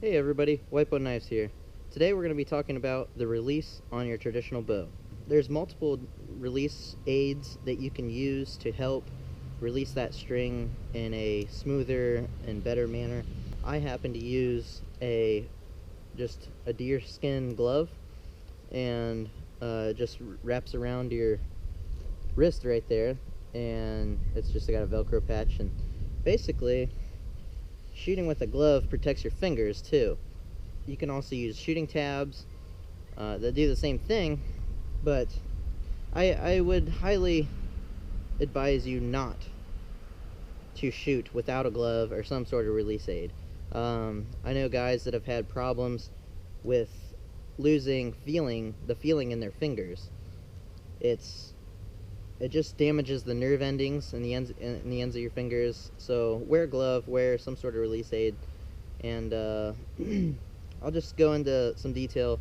Hey everybody, Whitebow Knives here. Today we're going to be talking about the release on your traditional bow. There's multiple release aids that you can use to help release that string in a smoother and better manner. I happen to use just a deerskin glove, and just wraps around your wrist right there, and it's just got a Velcro patch, and basically shooting with a glove protects your fingers too. You can also use shooting tabs that do the same thing, but I would highly advise you not to shoot without a glove or some sort of release aid. I know guys that have had problems with losing the feeling in their fingers. It just damages the nerve endings and the ends of your fingers. So wear a glove, wear some sort of release aid, and I'll just go into some detail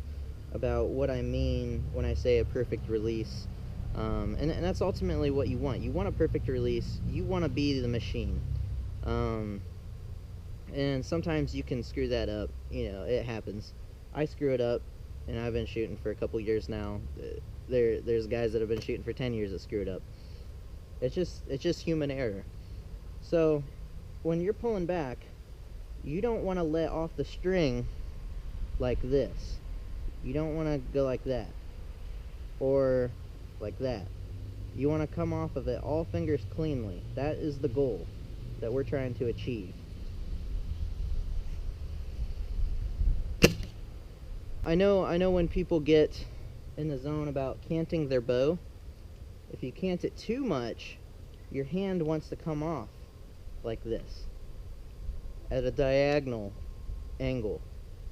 about what I mean when I say a perfect release. And that's ultimately what you want. You want a perfect release. You want to be the machine. And sometimes you can screw that up. You know, it happens. I screw it up, and I've been shooting for a couple years now. There's guys that have been shooting for 10 years that screw it up. It's just human error. So when you're pulling back, you don't want to let off the string like this. You don't want to go like that or like that. You want to come off of it all fingers cleanly. That is the goal that we're trying to achieve. I know when people get in the zone about canting their bow, if you cant it too much, your hand wants to come off like this at a diagonal angle,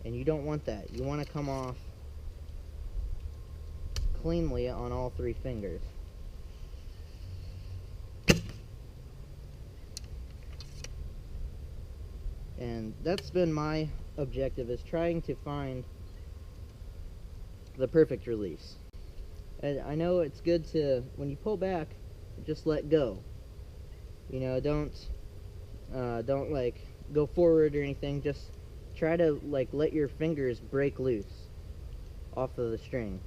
and you don't want that. You want to come off cleanly on all three fingers. And that's been my objective, is trying to find the perfect release. And I know it's good to, when you pull back, just let go. You know, don't like go forward or anything. Just try to like let your fingers break loose off of the string,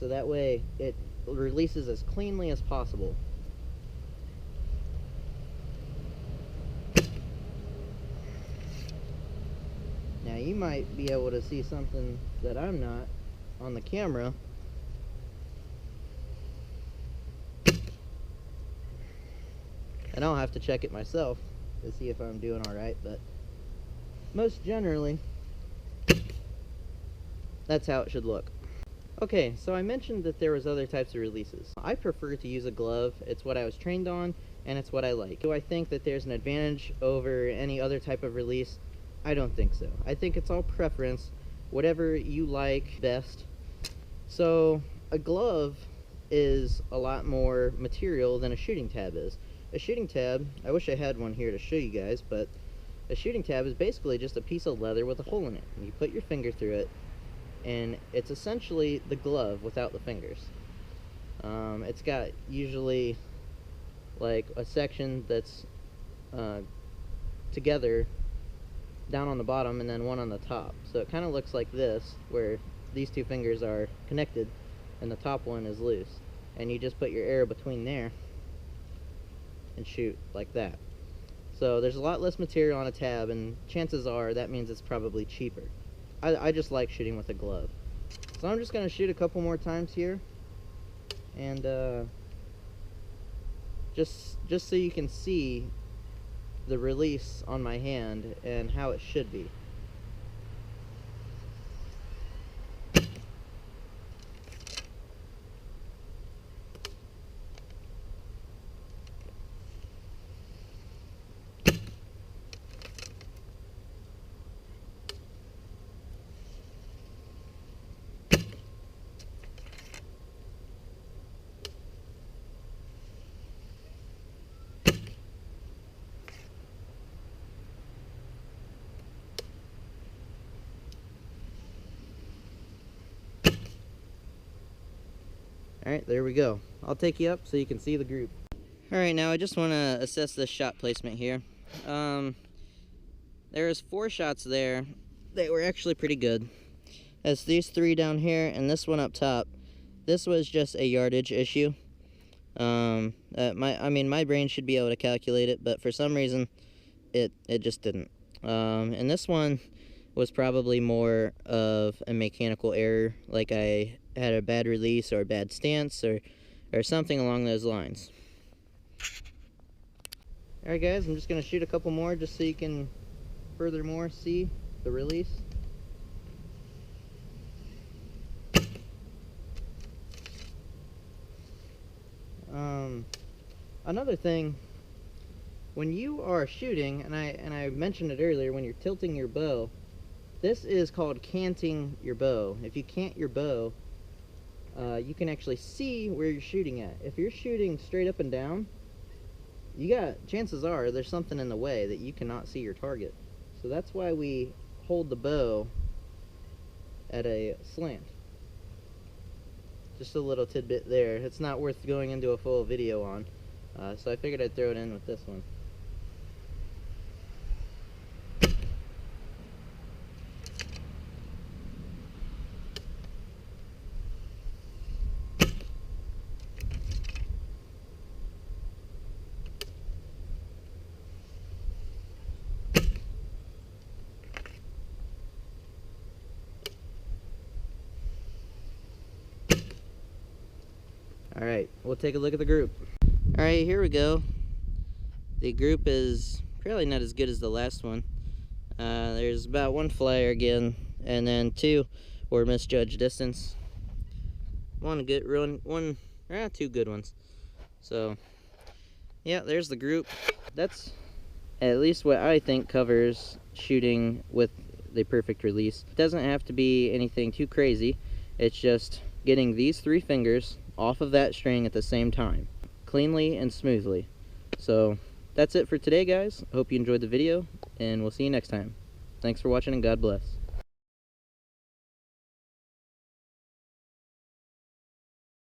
so that way it releases as cleanly as possible. Now you might be able to see something that I'm not on the camera. And I'll have to check it myself to see if I'm doing alright, but most generally, that's how it should look. Okay, so I mentioned that there was other types of releases. I prefer to use a glove. It's what I was trained on, and it's what I like. Do I think that there's an advantage over any other type of release? I don't think so. I think it's all preference, whatever you like best. So a glove is a lot more material than a shooting tab is. A shooting tab, I wish I had one here to show you guys, but a shooting tab is basically just a piece of leather with a hole in it. And you put your finger through it, and it's essentially the glove without the fingers. It's got usually like a section that's together down on the bottom and then one on the top. So it kind of looks like this, where these two fingers are connected and the top one is loose. And you just put your arrow between there and shoot like that. So there's a lot less material on a tab, and chances are that means it's probably cheaper. I just like shooting with a glove. So I'm just going to shoot a couple more times here, and just so you can see the release on my hand and how it should be. Alright, there we go. I'll take you up so you can see the group. Alright, now I just want to assess this shot placement here. There's 4 shots there, they were actually pretty good. As these three down here and this one up top, this was just a yardage issue. My brain should be able to calculate it, but for some reason, it just didn't. And this one was probably more of a mechanical error, like I had a bad release or a bad stance or something along those lines. Alright guys, I'm just going to shoot a couple more just so you can furthermore see the release. Another thing, when you are shooting, and I mentioned it earlier, when you're tilting your bow, this is called canting your bow. If you cant your bow, you can actually see where you're shooting at. If you're shooting straight up and down, chances are there's something in the way that you cannot see your target. So that's why we hold the bow at a slant. Just a little tidbit there. It's not worth going into a full video on, so I figured I'd throw it in with this one. Alright, we'll take a look at the group. Alright, here we go. The group is probably not as good as the last one. There's about one flyer again, and then two were misjudged distance. Two good ones. So, yeah, there's the group. That's at least what I think covers shooting with the perfect release. It doesn't have to be anything too crazy. It's just getting these three fingers off of that string at the same time, cleanly and smoothly. So that's it for today, guys. I hope you enjoyed the video, and we'll see you next time. Thanks for watching, and God bless.